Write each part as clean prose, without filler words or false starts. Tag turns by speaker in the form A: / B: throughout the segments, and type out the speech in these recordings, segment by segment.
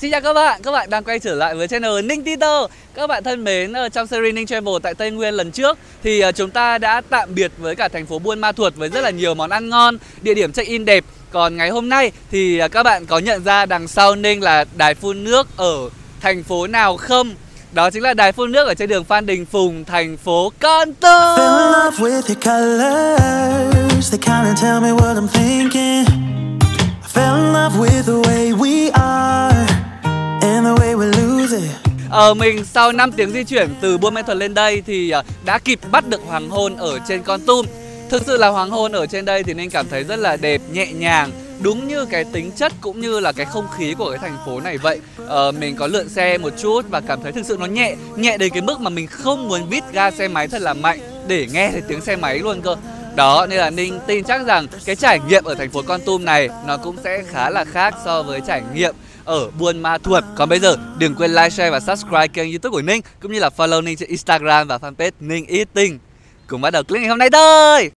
A: Xin chào các bạn đang quay trở lại với channel Ninh Tito. Các bạn thân mến, trong series Ninh Travel tại Tây Nguyên lần trước thì chúng ta đã tạm biệt với cả thành phố Buôn Ma Thuột với rất là nhiều món ăn ngon, địa điểm check-in đẹp. Còn ngày hôm nay thì các bạn có nhận ra đằng sau Ninh là đài phun nước ở thành phố nào không? Đó chính là đài phun nước ở trên đường Phan Đình Phùng, thành phố Kon Tum. Mình sau 5 tiếng di chuyển từ Buôn Ma Thuột lên đây thì đã kịp bắt được hoàng hôn ở trên Kon Tum. Thực sự là hoàng hôn ở trên đây thì Ninh cảm thấy rất là đẹp, nhẹ nhàng, đúng như cái tính chất cũng như là cái không khí của cái thành phố này vậy. Mình có lượn xe một chút và cảm thấy thực sự nó nhẹ đến cái mức mà mình không muốn vít ga xe máy thật là mạnh để nghe thấy tiếng xe máy luôn cơ. Đó, nên là Ninh tin chắc rằng cái trải nghiệm ở thành phố Kon Tum này nó cũng sẽ khá là khác so với trải nghiệm ở Buôn Ma Thuột. Còn bây giờ đừng quên like, share và subscribe kênh YouTube của Ninh, cũng như là follow Ninh trên Instagram và fanpage Ninh Eating. Cùng bắt đầu clip ngày hôm nay thôi.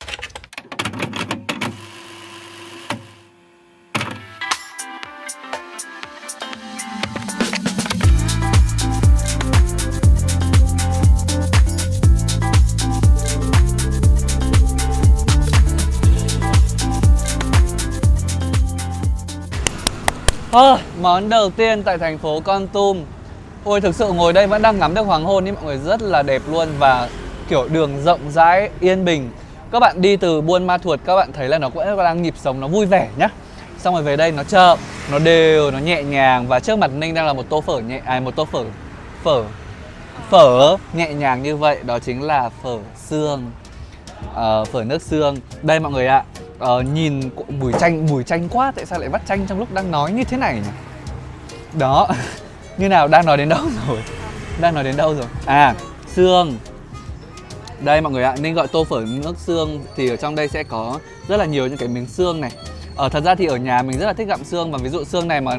A: Món đầu tiên tại thành phố Kon Tum. Ôi, thực sự ngồi đây vẫn đang ngắm được hoàng hôn ý mọi người, rất là đẹp luôn. Và kiểu đường rộng rãi, yên bình. Các bạn đi từ Buôn Ma Thuột các bạn thấy là nó cũng đang nhịp sống, nó vui vẻ nhá. Xong rồi về đây nó chậm, nó đều, nó nhẹ nhàng. Và trước mặt Ninh đang là một tô phở phở nhẹ nhàng như vậy. Đó chính là phở xương, phở nước xương. Đây mọi người ạ. Nhìn mùi chanh quá. Tại sao lại vắt chanh trong lúc đang nói như thế này nhỉ? Đó. Như nào, đang nói đến đâu rồi? À, xương. Đây mọi người ạ, Ninh gọi tô phở nước xương. Thì ở trong đây sẽ có rất là nhiều những cái miếng xương này. Thật ra thì ở nhà mình rất là thích gặm xương. Và ví dụ xương này mà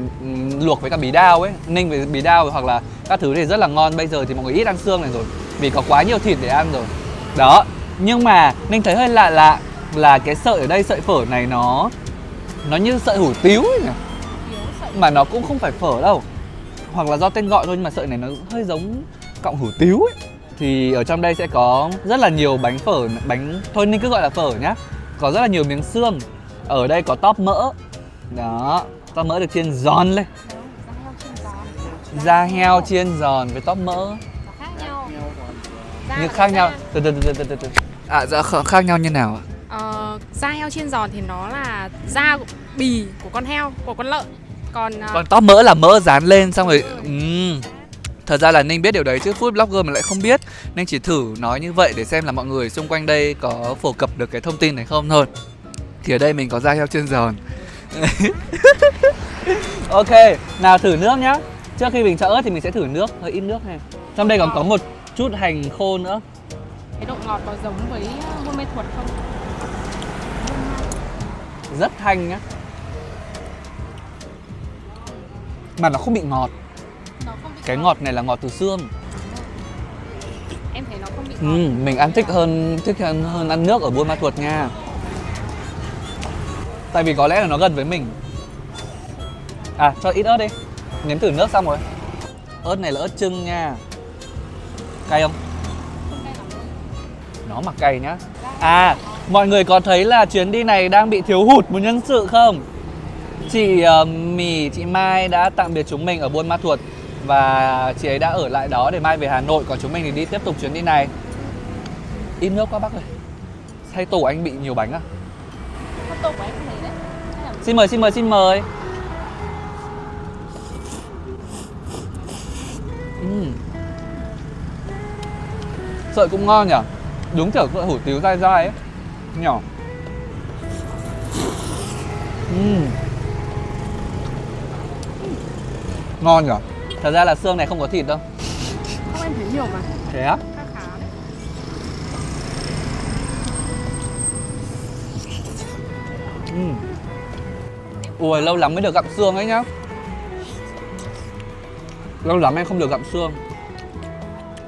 A: luộc với cả bí đao ấy, ninh với bí đao hoặc là các thứ thì rất là ngon. Bây giờ thì mọi người ít ăn xương này rồi vì có quá nhiều thịt để ăn rồi. Đó. Nhưng mà Ninh thấy hơi lạ là cái sợi ở đây, sợi phở này nó như sợi hủ tiếu ấy nhỉ? Mà nó cũng không phải phở đâu. Hoặc là do tên gọi thôi, nhưng mà sợi này nó hơi giống cọng hủ tiếu ấy. Thì ở trong đây sẽ có rất là nhiều bánh phở, thôi Ninh cứ gọi là phở nhá. Có rất là nhiều miếng xương. Ở đây có tóp mỡ. Đó, tóp mỡ được chiên giòn lên. Da heo chiên giòn với tóp mỡ. Nhưng khác nhau. Từ. Khác nhau như nào ạ?
B: Da heo chiên giòn thì nó là da bì của con heo, của con lợn. Còn
A: tóp mỡ là mỡ dán lên xong rồi. Thật ra là Ninh biết điều đấy chứ food blogger mình lại không biết. Ninh chỉ thử nói như vậy để xem là mọi người xung quanh đây có phổ cập được cái thông tin này không thôi. Thì ở đây mình có da heo chiên giòn. Ok, nào thử nước nhá. Trước khi mình cho ớt thì mình sẽ thử nước, hơi ít nước này. Trong đây còn có một chút hành khô nữa.
B: Cái độ ngọt có giống với Buôn Ma Thuột không?
A: Rất thanh nhá. Mà nó không bị ngọt. Cái ngọt này là ngọt từ xương.
B: Em thấy nó không bị ngọt.
A: Mình ăn thích hơn ăn nước ở Buôn Ma Thuột nha. Tại vì có lẽ là nó gần với mình. À, cho ít ớt đi. Nếm thử nước xong rồi. Ớt này là ớt chưng nha. Cay không?
B: Không cay lắm.
A: Nó mà cay nhá. À, mọi người có thấy là chuyến đi này đang bị thiếu hụt một nhân sự không? Chị Mì, chị Mai đã tạm biệt chúng mình ở Buôn Ma Thuột. Và chị ấy đã ở lại đó để mai về Hà Nội. Còn chúng mình thì đi tiếp tục chuyến đi này. Ít nước quá bác ơi. Hay tổ anh bị nhiều bánh à?
B: Tổ của em không thấy đấy.
A: Xin mời. Sợi cũng ngon nhỉ? Đúng kiểu sợi hủ tiếu dai dai ấy. Nhỏ. Ngon nhỉ? Thật ra là xương này không có thịt đâu.
B: Không, em thấy nhiều mà.
A: Thế á?
B: Khá đấy.
A: Ui, lâu lắm mới được gặm xương ấy nhá. Lâu lắm em không được gặm xương.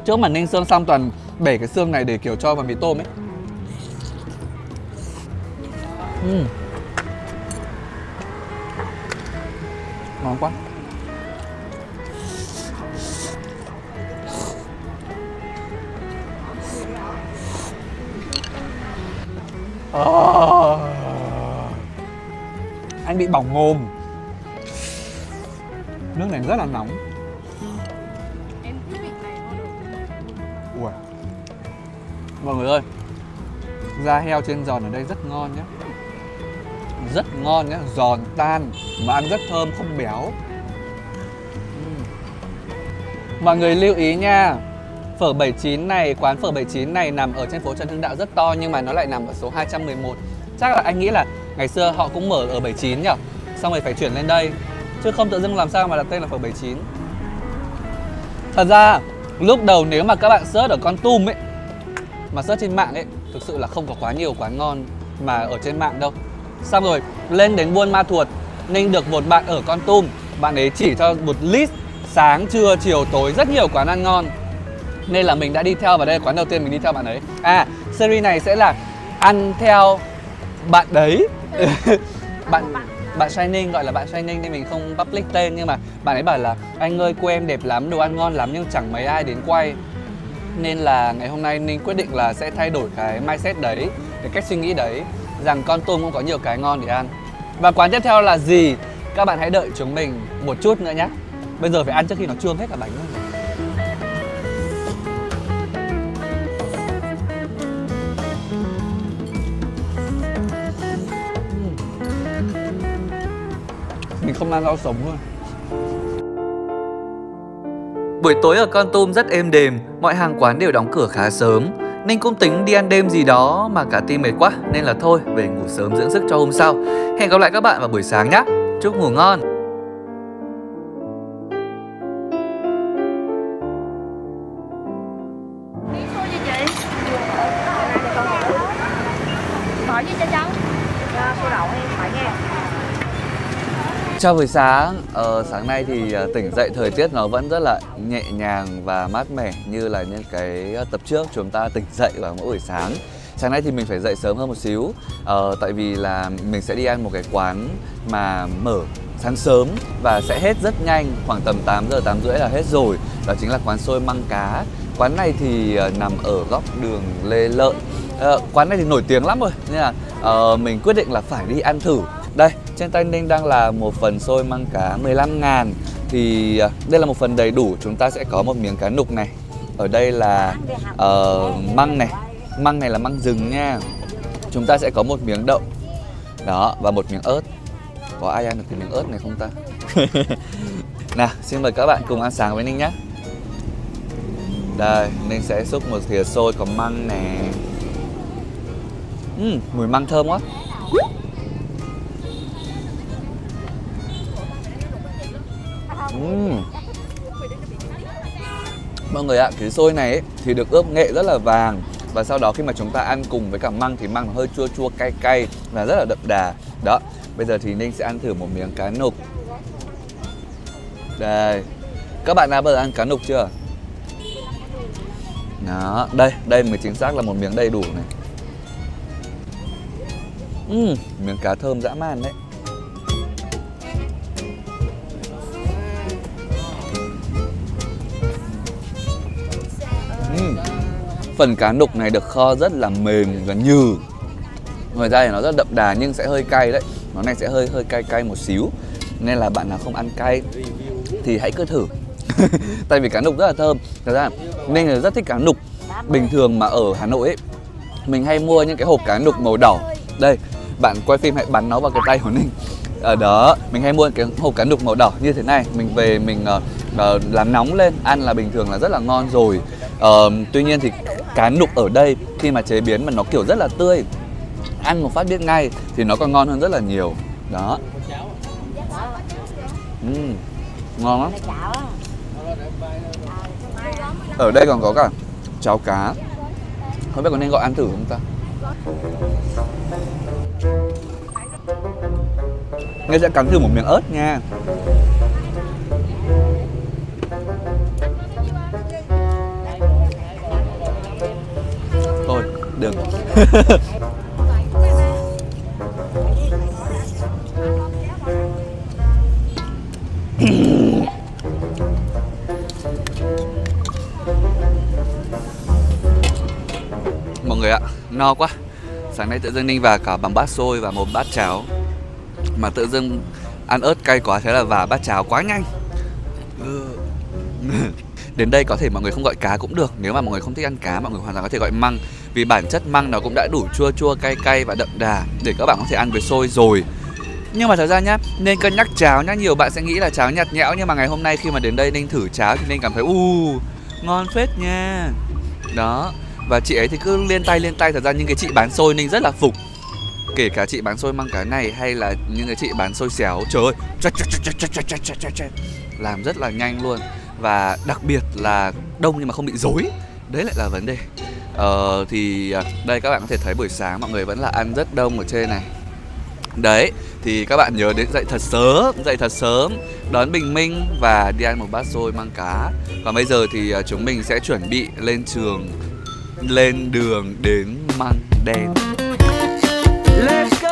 A: Trước mà ninh xương xong toàn bể cái xương này để kiểu cho vào mì tôm ấy. Ngon quá. Anh bị bỏng mồm. Nước này rất là nóng.
B: Em cứ vị này thôi.
A: Ui. Mọi người ơi, da heo trên giòn ở đây rất ngon nhé. Rất ngon nhé, giòn tan mà ăn rất thơm, không béo. Mọi người lưu ý nha, phở 79 này, quán phở 79 này nằm ở trên phố Trần Hưng Đạo rất to nhưng mà nó lại nằm ở số 211. Chắc là anh nghĩ là ngày xưa họ cũng mở ở 79 nhỉ? Xong rồi phải chuyển lên đây. Chứ không tự dưng làm sao mà đặt tên là phở 79. Thật ra, lúc đầu nếu mà các bạn search ở Kon Tum ấy, mà search trên mạng ấy, thực sự là không có quá nhiều quán ngon mà ở trên mạng đâu. Xong rồi, lên đến Buôn Ma Thuột, Ninh được một bạn ở Kon Tum. Bạn ấy chỉ cho một list sáng, trưa, chiều, tối rất nhiều quán ăn ngon. Nên là mình đã đi theo, và đây là quán đầu tiên mình đi theo bạn ấy. À, series này sẽ là ăn theo bạn đấy. Bạn Shining, gọi là bạn Shining nên mình không public tên. Nhưng mà bạn ấy bảo là anh ơi, quê em đẹp lắm, đồ ăn ngon lắm nhưng chẳng mấy ai đến quay. Nên là ngày hôm nay Ninh quyết định là sẽ thay đổi cái mindset đấy, cái cách suy nghĩ đấy, rằng Kon Tum cũng có nhiều cái ngon để ăn. Và quán tiếp theo là gì? Các bạn hãy đợi chúng mình một chút nữa nhé. Bây giờ phải ăn trước khi nó trương hết cả bánh rồi. Mình không ăn rau sống luôn.
C: Buổi tối ở Kon Tum rất êm đềm, mọi hàng quán đều đóng cửa khá sớm. Ninh cũng tính đi ăn đêm gì đó mà cả team mệt quá nên là thôi về ngủ sớm dưỡng sức cho hôm sau. Hẹn gặp lại các bạn vào buổi sáng nhé. Chúc ngủ ngon.
D: Hỏi với cho cháu. Cô đậu em phải nghe.
A: Chào buổi sáng. Sáng nay thì tỉnh dậy thời tiết nó vẫn rất là nhẹ nhàng và mát mẻ như là những cái tập trước chúng ta tỉnh dậy vào mỗi buổi sáng. Sáng nay thì mình phải dậy sớm hơn một xíu, tại vì là mình sẽ đi ăn một cái quán mà mở sáng sớm và sẽ hết rất nhanh, khoảng tầm 8 giờ 8 rưỡi là hết rồi. Đó chính là quán xôi măng cá. Quán này thì nằm ở góc đường Lê Lợi. Quán này thì nổi tiếng lắm rồi nên là mình quyết định là phải đi ăn thử. Đây, trên tay Ninh đang là một phần xôi măng cá 15.000. Thì đây là một phần đầy đủ, chúng ta sẽ có một miếng cá nục này. Ở đây là măng này. Măng này là măng rừng nha. Chúng ta sẽ có một miếng đậu. Đó, và một miếng ớt. Có ai ăn được cái miếng ớt này không ta? Nào, xin mời các bạn cùng ăn sáng với Ninh nhé. Đây, Ninh sẽ xúc một thìa xôi có măng nè. Mùi măng thơm quá. Mọi người ạ, cái xôi này ấy, thì được ướp nghệ rất là vàng. Và sau đó khi mà chúng ta ăn cùng với cả măng thì măng nó hơi chua chua cay cay và rất là đậm đà. Đó, bây giờ thì Ninh sẽ ăn thử một miếng cá nục. Đây, các bạn đã bao giờ ăn cá nục chưa? Đó, đây mới chính xác là một miếng đầy đủ này. Miếng cá thơm dã man đấy. Phần cá nục này được kho rất là mềm và nhừ. Ngoài ra thì nó rất đậm đà nhưng sẽ hơi cay đấy. Nó này sẽ hơi cay cay một xíu. Nên là bạn nào không ăn cay thì hãy cứ thử. Tại vì cá nục rất là thơm. Thật ra Ninh là rất thích cá nục. Bình thường mà ở Hà Nội ấy, mình hay mua những cái hộp cá nục màu đỏ. Đây, bạn quay phim hãy bắn nó vào cái tay của Ninh. Ở đó, mình hay mua cái hộp cá nục màu đỏ như thế này. Mình về mình làm nóng lên, ăn là bình thường là rất là ngon rồi. Tuy nhiên thì cá nục ở đây khi mà chế biến mà nó kiểu rất là tươi, ăn một phát biết ngay thì nó còn ngon hơn rất là nhiều. Đó. Ngon lắm. Ở đây còn có cả cháo cá. Không biết có nên gọi ăn thử không ta? Nên sẽ cắn thử một miếng ớt nha. Thôi, đừng. Mọi người ạ, no quá. Sáng nay tự dưng Ninh vào cả bằng bát xôi và một bát cháo. Mà tự dưng ăn ớt cay quá, thế là vào bát cháo quá nhanh. Đến đây có thể mọi người không gọi cá cũng được. Nếu mà mọi người không thích ăn cá, mọi người hoàn toàn có thể gọi măng. Vì bản chất măng nó cũng đã đủ chua chua, cay cay và đậm đà để các bạn có thể ăn với xôi rồi. Nhưng mà thật ra nhá, nên cân nhắc cháo nhá. Nhiều bạn sẽ nghĩ là cháo nhạt nhẽo, nhưng mà ngày hôm nay khi mà đến đây Ninh thử cháo thì Ninh cảm thấy ngon phết nha. Đó. Và chị ấy thì cứ liên tay. Thật ra những cái chị bán xôi Ninh rất là phục. Kể cả chị bán xôi măng cái này hay là những cái chị bán xôi xéo, trời ơi, làm rất là nhanh luôn. Và đặc biệt là đông nhưng mà không bị rối. Đấy lại là vấn đề. Thì đây các bạn có thể thấy buổi sáng mọi người vẫn là ăn rất đông ở trên này. Đấy, thì các bạn nhớ đến dậy thật sớm, đón bình minh và đi ăn một bát xôi măng cá. Còn bây giờ thì chúng mình sẽ chuẩn bị lên đường đến Măng Đen. Let's go!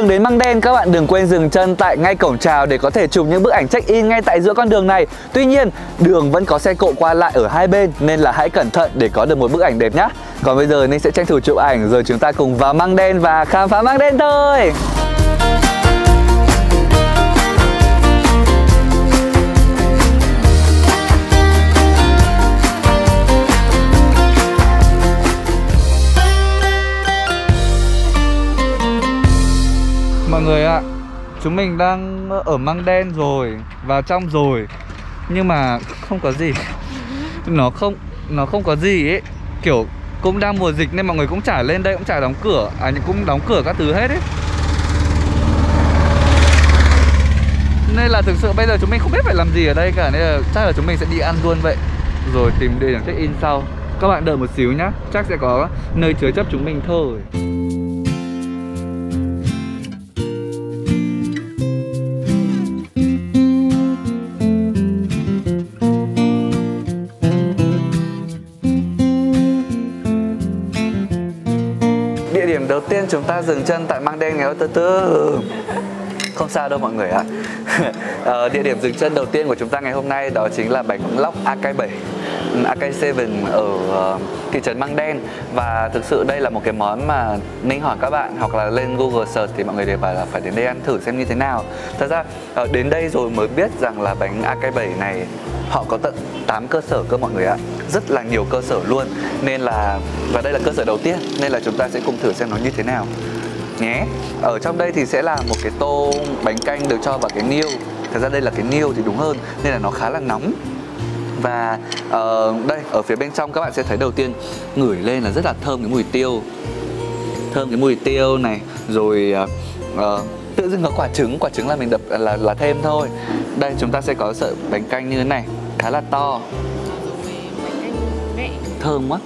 A: Đến Măng Đen, các bạn đừng quên dừng chân tại ngay cổng chào để có thể chụp những bức ảnh check-in ngay tại giữa con đường này. Tuy nhiên, đường vẫn có xe cộ qua lại ở hai bên nên là hãy cẩn thận để có được một bức ảnh đẹp nhé. Còn bây giờ Ninh sẽ tranh thủ chụp ảnh rồi chúng ta cùng vào Măng Đen và khám phá Măng Đen thôi. Mọi người ạ, chúng mình đang ở Măng Đen rồi, vào trong rồi. Nhưng mà không có gì. Nó không có gì ấy. Kiểu cũng đang mùa dịch nên mọi người cũng chả lên đây, cũng chả đóng cửa. Cũng đóng cửa các thứ hết ấy. Nên là thực sự bây giờ chúng mình không biết phải làm gì ở đây cả. Nên là chắc là chúng mình sẽ đi ăn luôn vậy. Rồi tìm địa điểm check-in sau. Các bạn đợi một xíu nhá, chắc sẽ có nơi chứa chấp chúng mình thôi. Địa điểm đầu tiên chúng ta dừng chân tại Măng Đen nghèo không sao đâu mọi người ạ. Địa điểm dừng chân đầu tiên của chúng ta ngày hôm nay đó chính là bánh lóc Akai 7, Akai 7 ở thị trấn Măng Đen. Và thực sự đây là một cái món mà Ninh hỏi các bạn hoặc là lên Google search thì mọi người đều bảo là phải đến đây ăn thử xem như thế nào. Thật ra đến đây rồi mới biết rằng là bánh Akai 7 này họ có tận 8 cơ sở cơ mọi người ạ. Rất là nhiều cơ sở luôn. Nên là, và đây là cơ sở đầu tiên nên là chúng ta sẽ cùng thử xem nó như thế nào nhé. Ở trong đây thì sẽ là một cái tô bánh canh được cho vào cái niêu. Thật ra đây là cái niêu thì đúng hơn nên là nó khá là nóng. Và đây ở phía bên trong các bạn sẽ thấy đầu tiên ngửi lên là rất là thơm cái mùi tiêu. Thơm cái mùi tiêu này. Rồi tự dưng có quả trứng là mình đập là thêm thôi. Đây chúng ta sẽ có sợi bánh canh như thế này, khá là to. Thơm quá.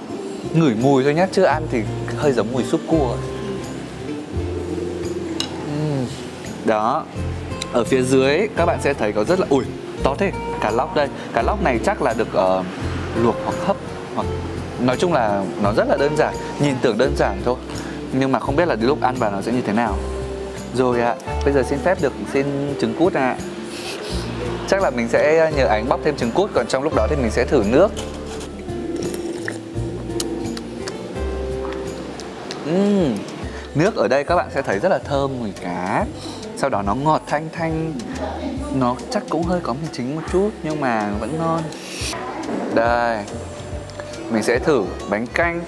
A: Ngửi mùi thôi nhá, chưa ăn thì hơi giống mùi súp cua. Đó. Ở phía dưới các bạn sẽ thấy có rất là to thế, cá lóc đây. Cá lóc này chắc là được luộc hoặc hấp, hoặc nói chung là nó rất là đơn giản. Nhìn tưởng đơn giản thôi nhưng mà không biết là đến lúc ăn vào nó sẽ như thế nào. Rồi ạ, bây giờ xin phép được xin trứng cút ạ. Chắc là mình sẽ nhờ Ánh bóc thêm trứng cút, còn trong lúc đó thì mình sẽ thử nước. Nước ở đây các bạn sẽ thấy rất là thơm mùi cá. Sau đó nó ngọt thanh thanh. Nó chắc cũng hơi có mùi chính một chút nhưng mà vẫn ngon. Đây, mình sẽ thử bánh canh.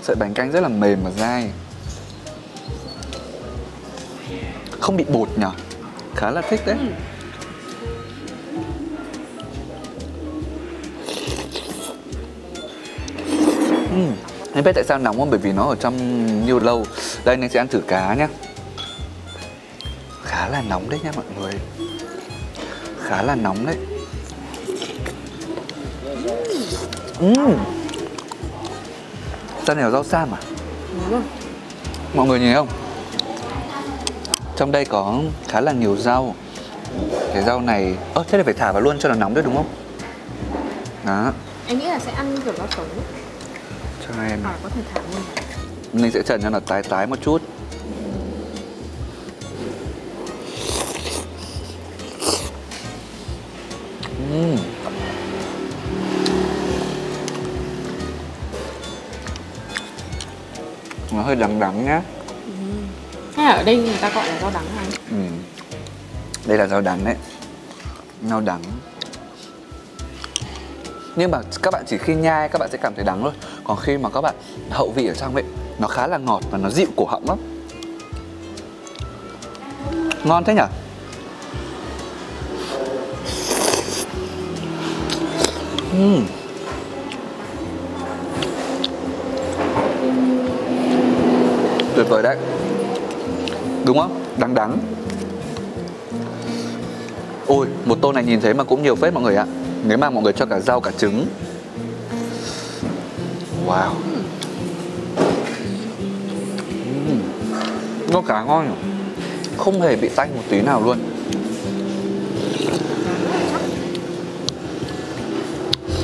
A: Sợi bánh canh rất là mềm và dai. không bị bột nhỉ. Khá là thích đấy. Em biết tại sao nóng không? Bởi vì nó ở trong nhiều lâu. Đây anh sẽ ăn thử cá nhé. Khá là nóng đấy nha mọi người. Khá là nóng đấy. Rau này là rau sam à? Mọi người nhìn không? Trong đây có khá là nhiều rau. Cái rau này... thế thì phải thả vào luôn cho nó nóng đấy đúng không? Đó.
B: Em nghĩ là sẽ ăn kiểu rau sống.
A: Cho em.
B: Có thể thả luôn.
A: Mình sẽ trần cho nó tái tái một chút. Nó hơi đắng đắng nhá.
B: Hay là ở đây người ta gọi là rau đắng hả?
A: Đây là rau đắng đấy. Rau đắng. Nhưng mà các bạn chỉ khi nhai các bạn sẽ cảm thấy đắng thôi. Còn khi mà các bạn hậu vị ở trong ấy, nó khá là ngọt và nó dịu cổ họng lắm. Ngon thế nhỉ? Tuyệt vời đấy. Đúng không? Đắng đắng. Ôi, một tô này nhìn thấy mà cũng nhiều phết mọi người ạ. Nếu mà mọi người cho cả rau cả trứng. Wow. Nó khá ngon nhỉ? Không hề bị tanh một tí nào luôn.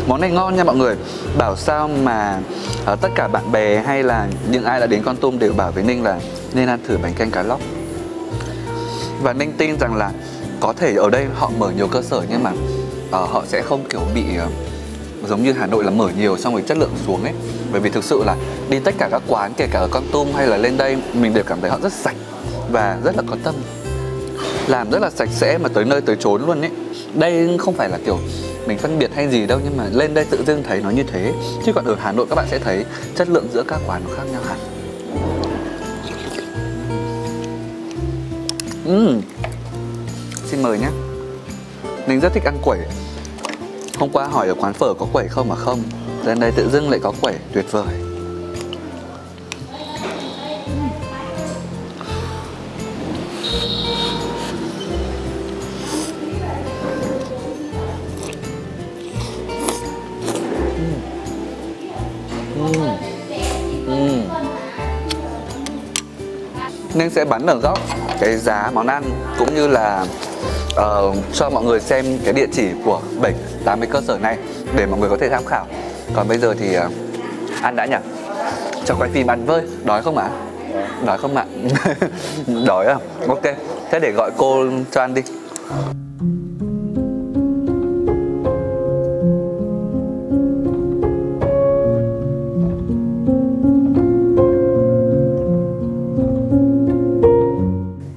A: Món này ngon nha mọi người. Bảo sao mà tất cả bạn bè hay là những ai đã đến Kon Tum đều bảo với Ninh là nên ăn thử bánh canh cá lóc. Và Ninh tin rằng là có thể ở đây họ mở nhiều cơ sở nhưng mà họ sẽ không kiểu bị giống như Hà Nội là mở nhiều xong rồi chất lượng xuống ấy. Bởi vì thực sự là đi tất cả các quán kể cả ở Kon Tum hay là lên đây mình đều cảm thấy họ rất sạch và rất là có tâm. Làm rất là sạch sẽ mà tới nơi tới chốn luôn ấy. Đây không phải là kiểu mình phân biệt hay gì đâu, nhưng mà lên đây tự dưng thấy nó như thế. Chứ còn ở Hà Nội các bạn sẽ thấy chất lượng giữa các quán nó khác nhau hẳn. Xin mời nhé. Mình rất thích ăn quẩy. Hôm qua hỏi ở quán phở có quẩy không mà không. Lên đây tự dưng lại có quẩy, tuyệt vời. Nên sẽ bắn ở góc cái giá món ăn cũng như là cho mọi người xem cái địa chỉ của 7-80 cơ sở này để mọi người có thể tham khảo. Còn bây giờ thì ăn đã nhỉ? Cho quay phim ăn với. Đói không ạ? Đói không ạ? Đói à? Ok, thế để gọi cô cho ăn đi.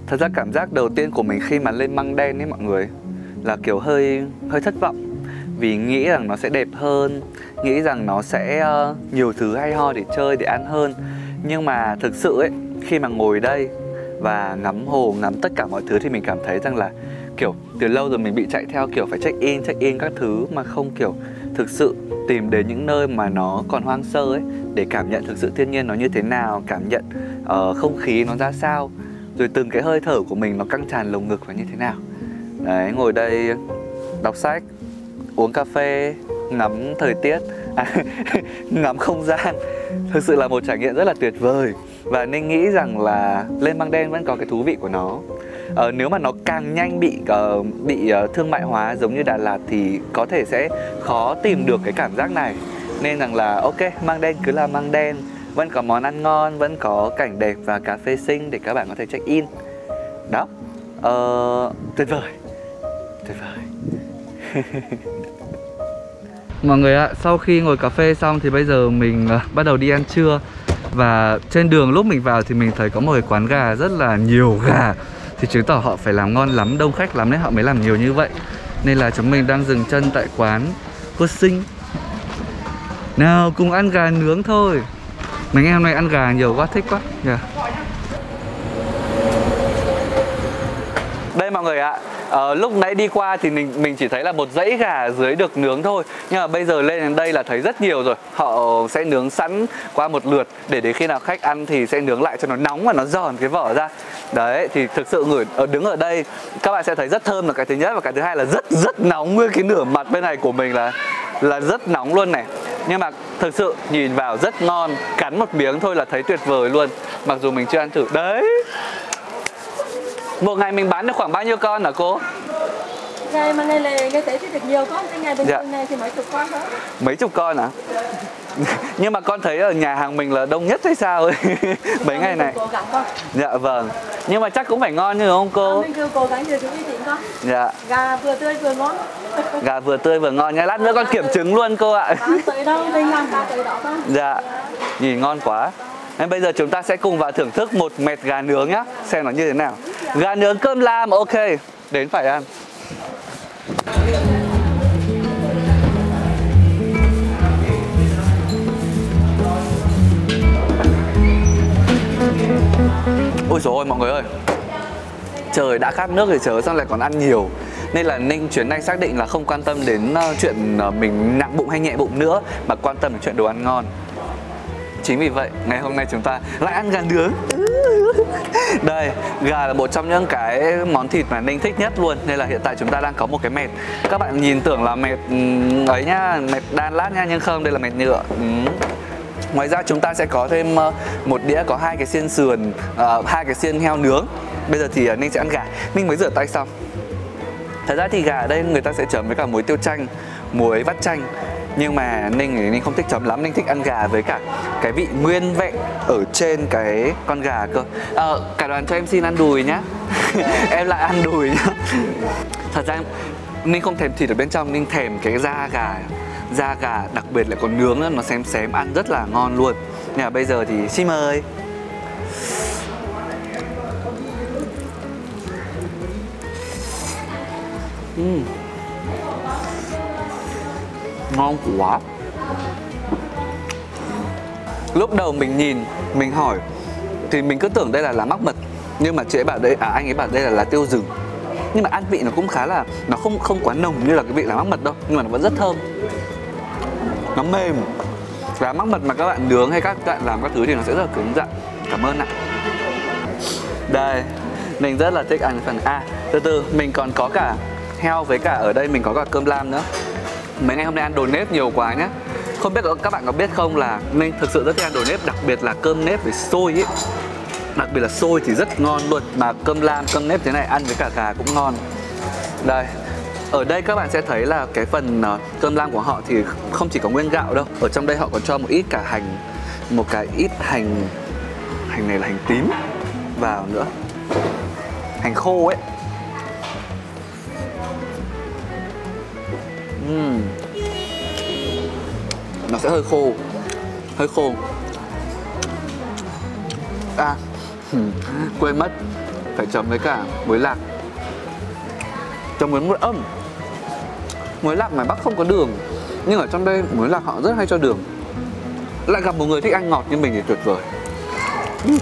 A: Thật ra cảm giác đầu tiên của mình khi mà lên Măng Đen ấy mọi người là kiểu hơi thất vọng. Vì nghĩ rằng nó sẽ đẹp hơn, nghĩ rằng nó sẽ nhiều thứ hay ho để chơi, để ăn hơn. Nhưng mà thực sự ấy, khi mà ngồi đây và ngắm hồ, ngắm tất cả mọi thứ thì mình cảm thấy rằng là kiểu từ lâu rồi mình bị chạy theo kiểu phải check in các thứ mà không kiểu thực sự tìm đến những nơi mà nó còn hoang sơ ấy để cảm nhận thực sự thiên nhiên nó như thế nào, cảm nhận không khí nó ra sao, rồi từng cái hơi thở của mình nó căng tràn lồng ngực và như thế nào. Đấy, ngồi đây đọc sách, uống cà phê, ngắm thời tiết, ngắm không gian. Thực sự là một trải nghiệm rất là tuyệt vời. Và Ninh nghĩ rằng là lên Măng Đen vẫn có cái thú vị của nó. Nếu mà nó càng nhanh bị thương mại hóa giống như Đà Lạt thì có thể sẽ khó tìm được cái cảm giác này. Nên rằng là ok, Măng Đen cứ là Măng Đen, vẫn có món ăn ngon, vẫn có cảnh đẹp và cà phê xinh để các bạn có thể check in. Đó, tuyệt vời. Tuyệt vời. Mọi người ạ, sau khi ngồi cà phê xong thì bây giờ mình bắt đầu đi ăn trưa. Và trên đường lúc mình vào thì mình thấy có một cái quán gà rất là nhiều gà. Thì chứng tỏ họ phải làm ngon lắm, đông khách lắm nên họ mới làm nhiều như vậy. Nên là chúng mình đang dừng chân tại quán Cô Sinh. Nào cùng ăn gà nướng thôi. Mình nghe hôm nay ăn gà nhiều quá, thích quá. mọi người ạ. Lúc nãy đi qua thì mình chỉ thấy là một dãy gà dưới được nướng thôi. Nhưng mà bây giờ lên đến đây là thấy rất nhiều rồi. Họ sẽ nướng sẵn qua một lượt để đến khi nào khách ăn thì sẽ nướng lại cho nó nóng và nó giòn cái vỏ ra. Đấy, thì thực sự đứng ở đây các bạn sẽ thấy rất thơm là cái thứ nhất. Và cái thứ hai là rất nóng. Nguyên cái nửa mặt bên này của mình là rất nóng luôn này. Nhưng mà thực sự nhìn vào rất ngon. Cắn một miếng thôi là thấy tuyệt vời luôn. Mặc dù mình chưa ăn thử. Đấy. Một ngày mình bán được khoảng bao nhiêu con hả cô?
D: Ngày mà ngày Tết thì được nhiều con, cái ngày bình thường này thì mấy chục con thôi.
A: Mấy chục con à? Nhưng mà con thấy ở nhà hàng mình là đông nhất hay sao ấy? Mấy ngày này.
D: Cố gắng con.
A: Dạ vâng. Nhưng mà chắc cũng phải ngon như không cô?
D: Mình cứ cố gắng giữ uy tín con.
A: Dạ.
D: Gà vừa tươi vừa ngon.
A: Gà vừa tươi vừa ngon nha. Lát nữa con kiểm chứng luôn cô ạ.
D: Tới đâu mình làm gà tới đó thôi.
A: Dạ. Nhìn ngon quá. Nên bây giờ chúng ta sẽ cùng vào thưởng thức một mẹt gà nướng nhá. Xem nó như thế nào. Gà nướng cơm lam, ok. Đến phải ăn. Ôi dồi ôi mọi người ơi, trời đã khát nước thì chớ xong lại còn ăn nhiều. Nên là Ninh chuyến này xác định là không quan tâm đến chuyện mình nặng bụng hay nhẹ bụng nữa, mà quan tâm đến chuyện đồ ăn ngon. Chính vì vậy, ngày hôm nay chúng ta lại ăn gà nướng. Đây, gà là một trong những cái món thịt mà Ninh thích nhất luôn. Nên là hiện tại chúng ta đang có một cái mẹt. Các bạn nhìn tưởng là mẹt ấy nhá, mẹt đan lát nha, nhưng không, đây là mẹt nhựa. Ngoài ra chúng ta sẽ có thêm một đĩa có 2 cái xiên sườn, 2 cái xiên heo nướng. Bây giờ thì Ninh sẽ ăn gà. Ninh mới rửa tay xong. Thật ra thì gà ở đây người ta sẽ chấm với cả muối tiêu chanh, muối vắt chanh. Nhưng mà Ninh không thích chấm lắm, Ninh thích ăn gà với cả cái vị nguyên vẹn ở trên cái con gà cơ. Cả đoàn cho em xin ăn đùi nhá. Em lại ăn đùi nhá. Thật ra Ninh không thèm thịt ở bên trong, Ninh thèm cái da gà. Da gà đặc biệt lại còn nướng nữa, nó xém ăn rất là ngon luôn. Nhưng mà bây giờ thì xin mời. Ngon quá. Lúc đầu mình nhìn, mình hỏi thì mình cứ tưởng đây là lá mắc mật. Nhưng mà chị ấy bảo đây, anh ấy bảo đây là lá tiêu rừng. Nhưng mà ăn vị nó cũng khá là, nó không quá nồng như là cái vị lá mắc mật đâu. Nhưng mà nó vẫn rất thơm. Nó mềm. Lá mắc mật mà các bạn nướng hay các bạn làm các thứ thì nó sẽ rất là cứng rắn. Cảm ơn ạ. Đây, mình rất là thích ăn phần từ từ mình còn có cả heo với cả ở đây mình có cả cơm lam nữa. Mấy ngày hôm nay ăn đồ nếp nhiều quá nhá. Không biết các bạn có biết không là mình thực sự rất thích ăn đồ nếp, đặc biệt là cơm nếp với xôi ấy. Đặc biệt là xôi thì rất ngon luôn. Mà cơm lam, cơm nếp thế này ăn với cả gà cũng ngon. Đây, ở đây các bạn sẽ thấy là cái phần cơm lam của họ thì không chỉ có nguyên gạo đâu. Ở trong đây họ còn cho một ít cả hành, một cái ít hành này là hành tím vào nữa, hành khô ấy. Nó sẽ hơi khô. Quên mất phải chấm với cả muối lạc, chấm với muối âm. Muối lạc ngoài Bắc không có đường, nhưng ở trong đây muối lạc họ rất hay cho đường. Lại gặp một người thích ăn ngọt như mình thì tuyệt vời.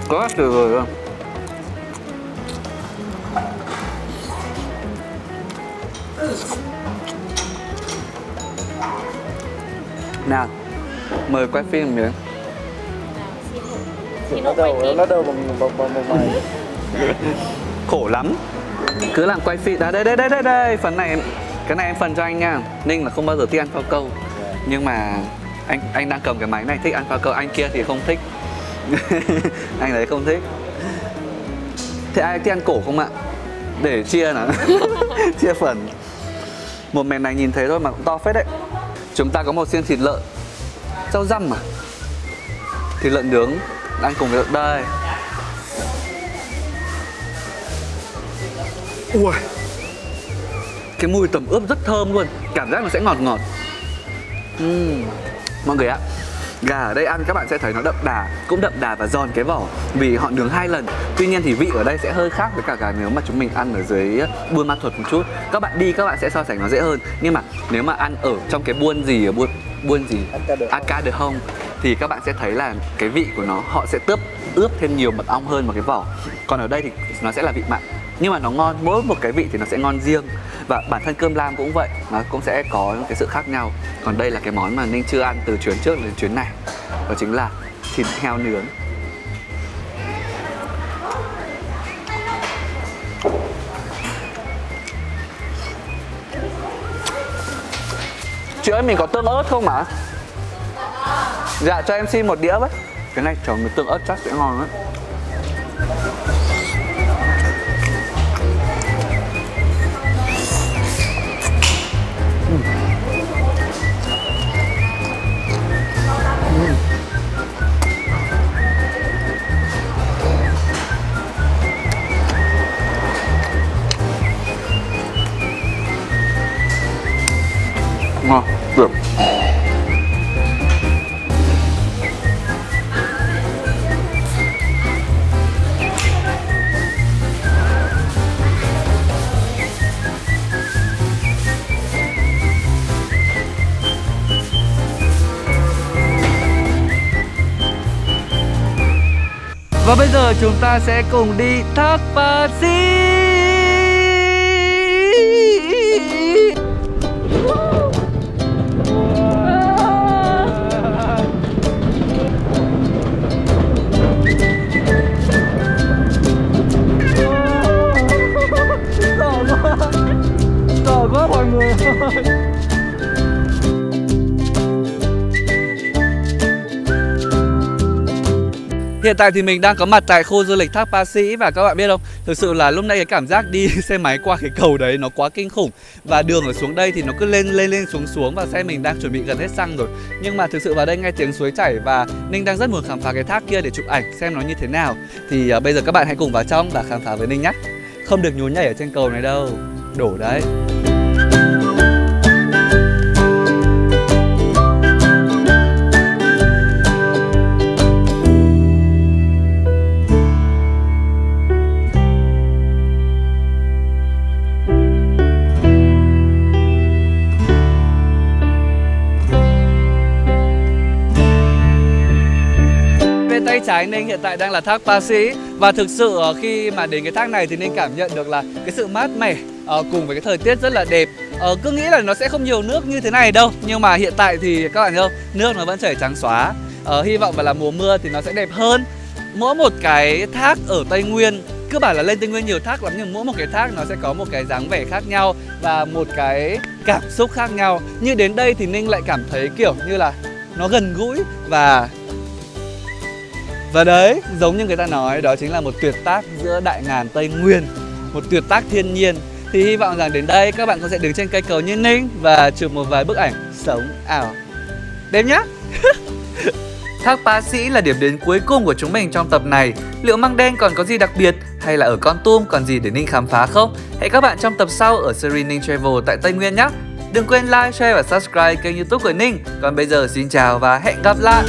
A: Quá tuyệt vời luôn. Nào, mời quay phim miếng.
E: Nó đầu bằng mày.
A: Khổ lắm. Cứ làm quay phim. Đây, phần này, cái này em phần cho anh nha. Ninh là không bao giờ thích ăn phao câu. Nhưng mà anh đang cầm cái máy này thích ăn phao câu, anh kia thì không thích. Anh đấy không thích. Thế ai thích ăn cổ không ạ? Để chia nào. Chia phần. Một mẻ này nhìn thấy thôi mà cũng to phết đấy. Chúng ta có một xiên thịt lợn rau răm à? Thịt lợn nướng ăn cùng với đây. Ui, cái mùi tẩm ướp rất thơm luôn. Cảm giác nó sẽ ngọt ngọt. Mọi người ạ, gà ở đây ăn các bạn sẽ thấy nó đậm đà, cũng đậm đà và giòn cái vỏ vì họ nướng 2 lần. Tuy nhiên thì vị ở đây sẽ hơi khác với cả gà nếu mà chúng mình ăn ở dưới Buôn Ma Thuột một chút. Các bạn đi các bạn sẽ so sánh nó dễ hơn. Nhưng mà nếu mà ăn ở trong cái buôn gì ở buôn gì Aka de Hong thì các bạn sẽ thấy là cái vị của nó họ sẽ ướp thêm nhiều mật ong hơn vào cái vỏ. Còn ở đây thì nó sẽ là vị mặn. nhưng mà nó ngon, mỗi một cái vị thì nó sẽ ngon riêng. Và bản thân cơm lam cũng vậy, nó cũng sẽ có cái sự khác nhau. Còn đây là cái món mà Ninh chưa ăn từ chuyến trước đến chuyến này, đó chính là thịt heo nướng. Chị ơi, mình có tương ớt không mà? Dạ, cho em xin một đĩa với. Cái này chồng với tương ớt chắc sẽ ngon lắm. Ngon, được. Và bây giờ chúng ta sẽ cùng đi Thác Ba Sĩ. Sợ quá mọi người ơi. Hiện tại thì mình đang có mặt tại khu du lịch Thác Ba Sĩ. Và các bạn biết không, thực sự là lúc nãy cái cảm giác đi xe máy qua cái cầu đấy nó quá kinh khủng. Và đường ở xuống đây thì nó cứ lên xuống. Và xe mình đang chuẩn bị gần hết xăng rồi. Nhưng mà thực sự vào đây nghe tiếng suối chảy và Ninh đang rất muốn khám phá cái thác kia để chụp ảnh xem nó như thế nào. Thì bây giờ các bạn hãy cùng vào trong và khám phá với Ninh nhé. Không được nhún nhảy ở trên cầu này đâu, đổ đấy. Tay trái Ninh hiện tại đang là thác Ba Sĩ. Và thực sự khi mà đến cái thác này thì Ninh cảm nhận được là cái sự mát mẻ cùng với cái thời tiết rất là đẹp. Cứ nghĩ là nó sẽ không nhiều nước như thế này đâu, nhưng mà hiện tại thì các bạn thấy không, nước nó vẫn chảy trắng xóa. Hy vọng là mùa mưa thì nó sẽ đẹp hơn. Mỗi một cái thác ở Tây Nguyên, cứ bảo là lên Tây Nguyên nhiều thác lắm, nhưng mỗi một cái thác nó sẽ có một cái dáng vẻ khác nhau và một cái cảm xúc khác nhau. Như đến đây thì Ninh lại cảm thấy kiểu như là nó gần gũi và đấy, giống như người ta nói, đó chính là một tuyệt tác giữa đại ngàn Tây Nguyên, một tuyệt tác thiên nhiên. Thì hy vọng rằng đến đây các bạn cũng sẽ đứng trên cây cầu như Ninh và chụp một vài bức ảnh sống ảo đẹp nhá.
C: Thác Ba Sĩ là điểm đến cuối cùng của chúng mình trong tập này. Liệu Măng Đen còn có gì đặc biệt hay là ở Kon Tum còn gì để Ninh khám phá không? Hẹn các bạn trong tập sau ở series Ninh Travel tại Tây Nguyên nhé. Đừng quên like, share và subscribe kênh YouTube của Ninh. Còn bây giờ xin chào và hẹn gặp lại.